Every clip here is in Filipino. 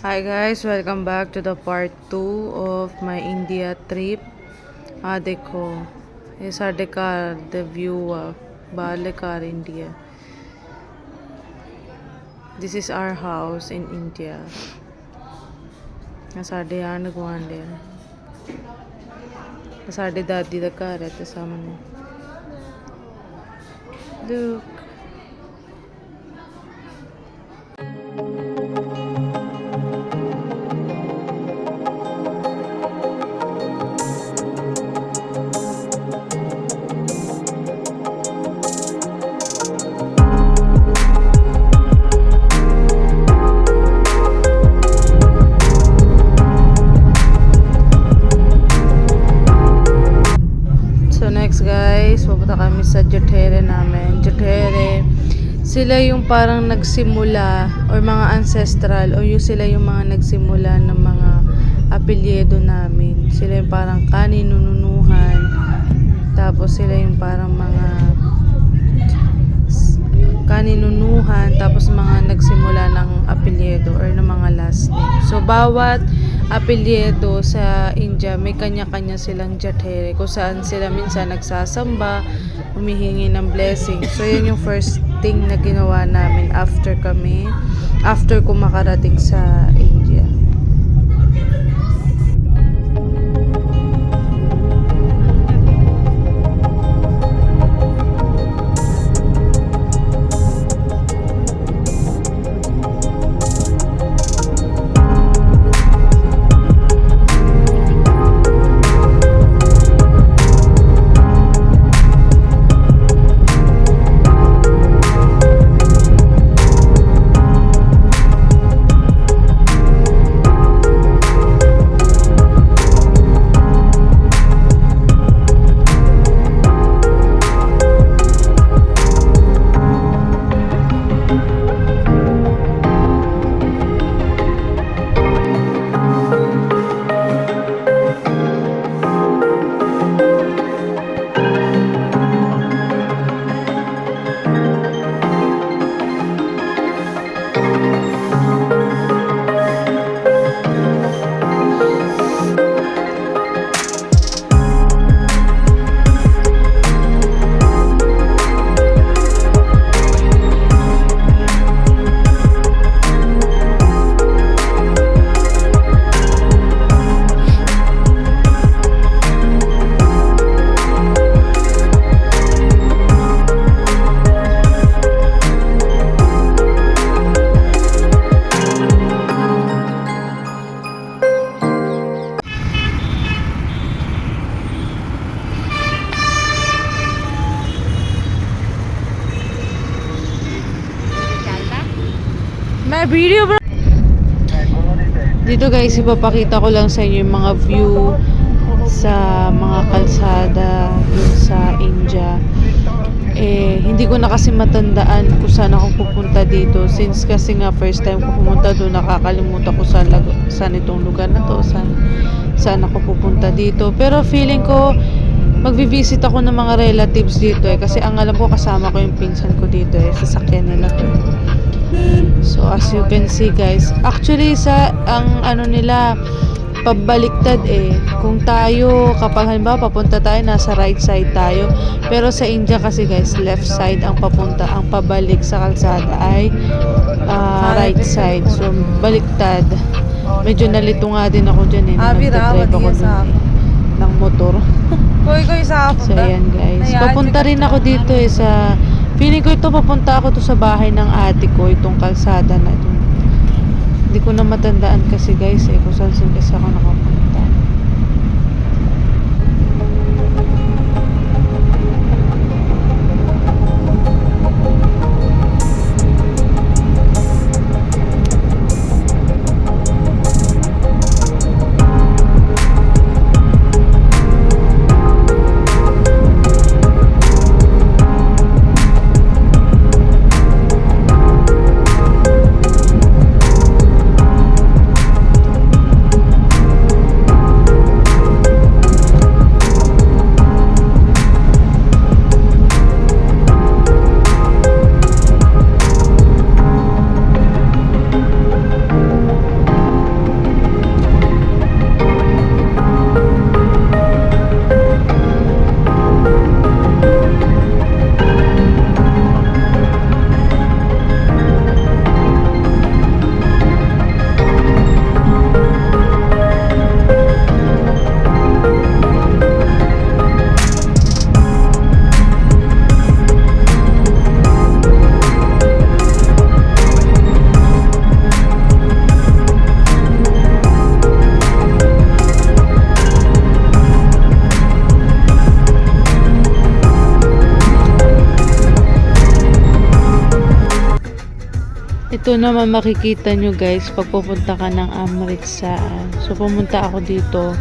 Hi guys, welcome back to the part 2 of my India trip. देखो ये साढ़े घर the view बाहरले घर India. This is our house in India. साढ़े आंढ गुआंढ है साढ़े दादी का घर है ते सामने look. Guys, pupunta kami sa Jathere namin. Jathere, sila yung parang nagsimula or mga ancestral o yung sila yung mga nagsimula ng mga apelyido namin. Sila yung parang kaninununuhan. Tapos sila yung parang mga kaninunuhan. Tapos mga nagsimula ng apelyido or ng mga last name. So, bawat apelyido sa India, may kanya-kanya silang Jathere kung saan sila minsan nagsasamba, humihingi ng blessing. So, yun yung first thing na ginawa namin after ko makarating sa India. May video bro. Dito guys, ipapakita ko lang sa inyo yung mga view sa mga kalsada dun sa India. Hindi ko na kasi matandaan kung saan ako pupunta dito. Since kasi nga first time ko pumunta doon, nakakalimutan ko saan itong lugar na to, saan ako pupunta dito. Pero feeling ko magvi-visit ako ng mga relatives dito kasi ang alam ko kasama ko yung pinsan ko dito sasakyan nila to. So as you can see guys, actually ang ano nila pabaliktad kung tayo kapag halimbawa papunta tayo nasa right side tayo, pero sa India kasi guys left side ang pabalik sa kalsada ay right side, so baliktad. Medyo nalito nga din ako dyan nagdadrive ako dun ng motor. So ayan guys, papunta rin ako dito sa feeling ko ito, papunta ako to sa bahay ng ate ko, itong kalsada na ito. Hindi ko na matandaan kasi guys kung saan kasi ako nakapunta. Ito naman makikita nyo guys pag pupunta ka ng Amritsar. So pumunta ako dito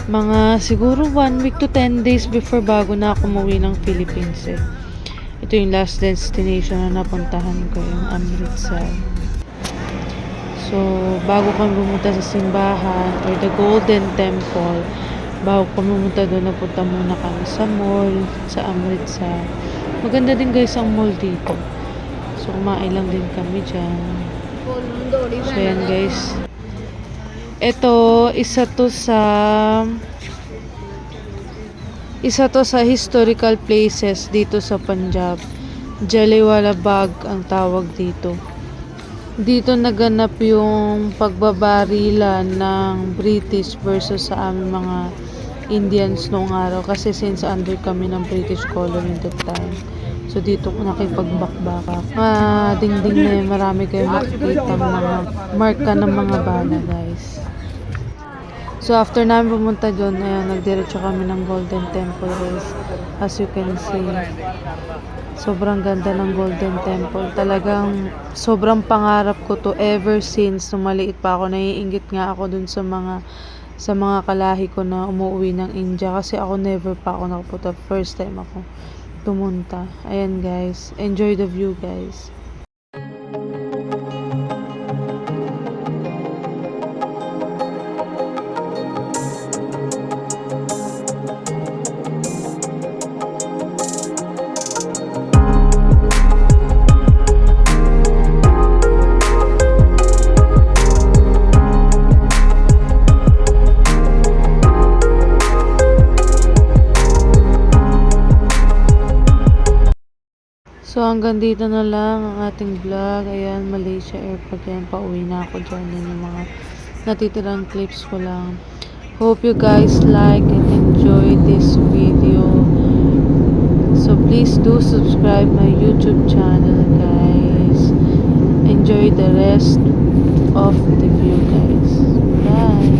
mga siguro 1 week to 10 days before bago na ako umuwi ng Philippines eh. Ito yung last destination na napuntahan ko, yung Amritsar. So bago kami pumunta sa simbahan or the Golden Temple, bago kami pumunta doon, napunta muna kami sa mall sa Amritsar. Maganda din guys ang mall dito. So kumain lang din kami dyan. So yan guys. Ito, isa to sa historical places dito sa Punjab. Jallianwala Bagh ang tawag dito. Dito naganap yung pagbabarilan ng British versus sa aming mga Indians noong araw. Kasi since under kami ng British colony that time. So dito nakipagbakbaka. Dingding na yun, marami kayo makikita mga marka ng mga bala guys. So after namin pumunta doon, nagdiretso kami ng Golden Temple guys. As you can see, sobrang ganda ng Golden Temple. Talagang sobrang pangarap ko to ever since nung maliit pa ako. Naiinggit nga ako dun sa mga kalahi ko na umuwi ng India. Kasi ako never pa ako nakapunta. First time ako pumunta. Ayan guys. Enjoy the view guys. So hanggang dito na lang ang ating vlog. Ayan, Malaysia Airport. Ayan, pauwi na ako dyan. Yan yung mga natitirang clips ko lang. Hope you guys like and enjoy this video. So please do subscribe my YouTube channel guys. Enjoy the rest of the view guys. Bye!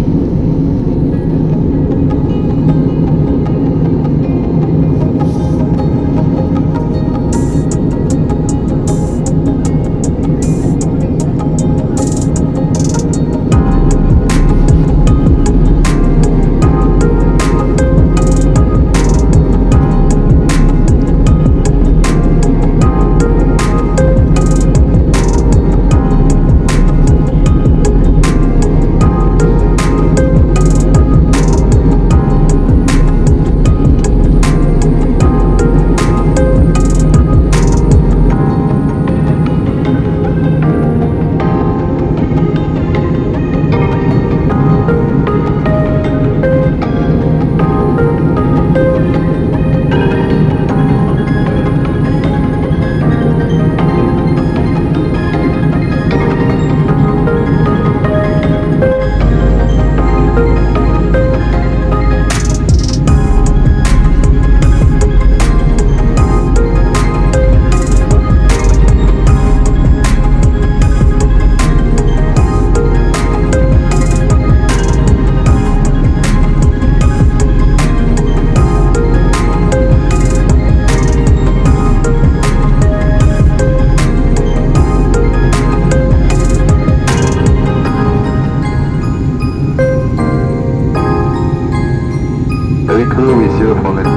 Avec nous, messieurs, on est